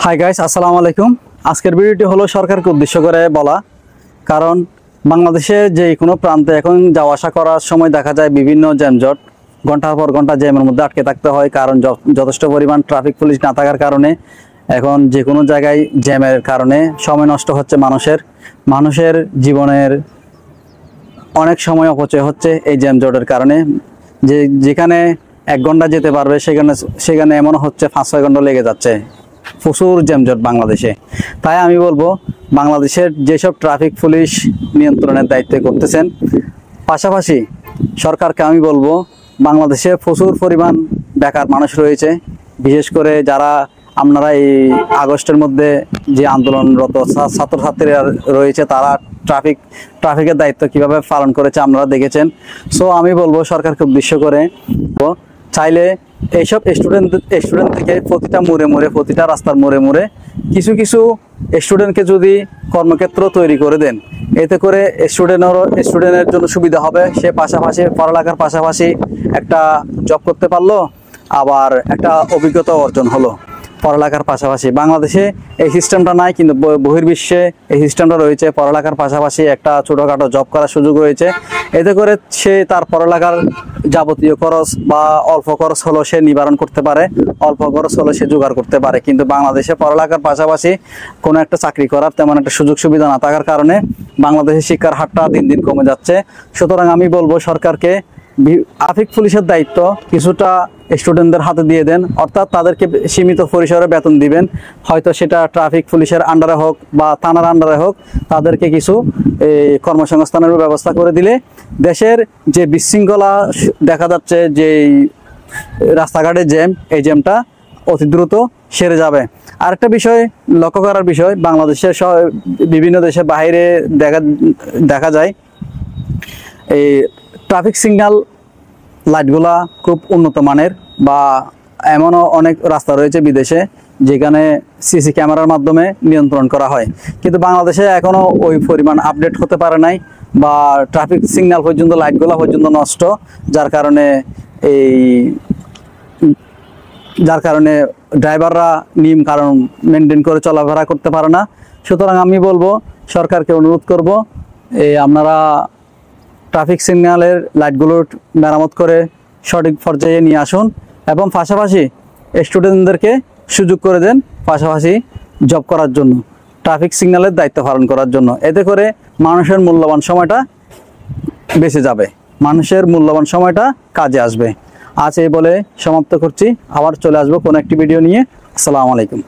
Hi guys, আসসালামু আলাইকুম। আজকের ভিডিওটি হলো সরকারকে উদ্দেশ্য করে বলা। কারণ বাংলাদেশে যে কোনো প্রান্তে এখন যাওয়া আসা করার সময় দেখা যায় বিভিন্ন জ্যামজট, ঘন্টার পর ঘন্টা জ্যামের মধ্যে আটকে থাকতে হয়। কারণ যথেষ্ট পরিমাণ ট্রাফিক পুলিশ না থাকার কারণে এখন যে কোনো জায়গায় জ্যামের কারণে সময় নষ্ট হচ্ছে, মানুষের জীবনের অনেক সময় অপচয় হচ্ছে এই জ্যামজটের কারণে। যেখানে 1 ঘন্টা যেতে পারবে সেখানে এমন হচ্ছে 5-6 ঘন্টা লেগে যাচ্ছে। প্রচুর জ্যামজট বাংলাদেশে। তাই আমি বলবো, বাংলাদেশের যেসব ট্রাফিক পুলিশ নিয়ন্ত্রণের দায়িত্ব করতেছেন, পাশাপাশি সরকারকে আমি বলবো, বাংলাদেশে প্রচুর পরিমাণ বেকার মানুষ রয়েছে। বিশেষ করে যারা আপনারা এই আগস্টের মধ্যে যে আন্দোলনরত ছাত্রছাত্রীরা রয়েছে, তারা ট্রাফিকের দায়িত্ব কিভাবে পালন করেছে আপনারা দেখেছেন। সো আমি বলবো সরকারকে উদ্দেশ্য করে, চাইলে এইসব স্টুডেন্ট থেকে প্রতিটা মোড়ে প্রতিটা রাস্তার মোড়ে কিছু স্টুডেন্টকে যদি কর্মক্ষেত্র তৈরি করে দেন, এতে করে স্টুডেন্টের জন্য সুবিধা হবে। সে পাশাপাশি পড়ালেখার পাশাপাশি একটা জব করতে পারলো, আবার একটা অভিজ্ঞতা অর্জন হলো পড়ালেখার পাশাপাশি। বাংলাদেশে এই সিস্টেমটা নাই, কিন্তু বহির্বিশ্বে এই সিস্টেমটা রয়েছে। পড়ালেখার পাশাপাশি একটা ছোটোখাটো জব করার সুযোগ রয়েছে। এতে করে সে তার পড়ালেখার যাবতীয় খরচ বা অল্প খরচ হলো সে নিবারণ করতে পারে, অল্প খরচ হলো সে জোগাড় করতে পারে। কিন্তু বাংলাদেশে পড়ালেখার পাশাপাশি কোনো একটা চাকরি করার তেমন একটা সুযোগ সুবিধা না থাকার কারণে বাংলাদেশের শিক্ষার হারটা দিন দিন কমে যাচ্ছে। সুতরাং আমি বলবো সরকারকে ট্রাফিক পুলিশের দায়িত্ব কিছুটা স্টুডেন্টদের হাতে দিয়ে দেন, অর্থাৎ তাদেরকে সীমিত পরিসরে বেতন দিবেন। হয়তো সেটা ট্রাফিক পুলিশের আন্ডারে হোক বা থানার আন্ডারে হোক, তাদেরকে কিছু কর্মসংস্থানের ব্যবস্থা করে দিলে দেশের যে বিশৃঙ্খলা দেখা যাচ্ছে, যে রাস্তাঘাটে এই জ্যামটা অতি দ্রুত সেরে যাবে। আরেকটা বিষয় লক্ষ্য করার বিষয়, বাংলাদেশের বিভিন্ন দেশের বাইরে দেখা যায় এই ট্রাফিক সিগন্যাল লাইটগুলা খুব উন্নত মানের, বা এমনও অনেক রাস্তা রয়েছে বিদেশে যেখানে সিসি ক্যামেরার মাধ্যমে নিয়ন্ত্রণ করা হয়। কিন্তু বাংলাদেশে এখনও ওই পরিমাণ আপডেট হতে পারে নাই, বা ট্রাফিক সিগন্যাল পর্যন্ত লাইটগুলা পর্যন্ত নষ্ট, যার কারণে ড্রাইভাররা নিয়ম কারণ মেনটেন করে চলাফেরা করতে পারে না। সুতরাং আমি বলবো সরকারকে অনুরোধ করব, আপনারা ট্রাফিক সিগন্যালের লাইটগুলোর মেরামত করে সঠিক পর্যায়ে নিয়ে আসুন, এবং পাশাপাশি স্টুডেন্টদেরকে সুযোগ করে দেন পাশাপাশি জব করার জন্য, ট্রাফিক সিগন্যালের দায়িত্ব পালন করার জন্য। এতে করে মানুষের মূল্যবান সময়টা বেঁচে যাবে, মানুষের মূল্যবান সময়টা কাজে আসবে। আজ এই বলে সমাপ্ত করছি। আবার চলে আসবো কোনো একটি ভিডিও নিয়ে। আসসালামু আলাইকুম।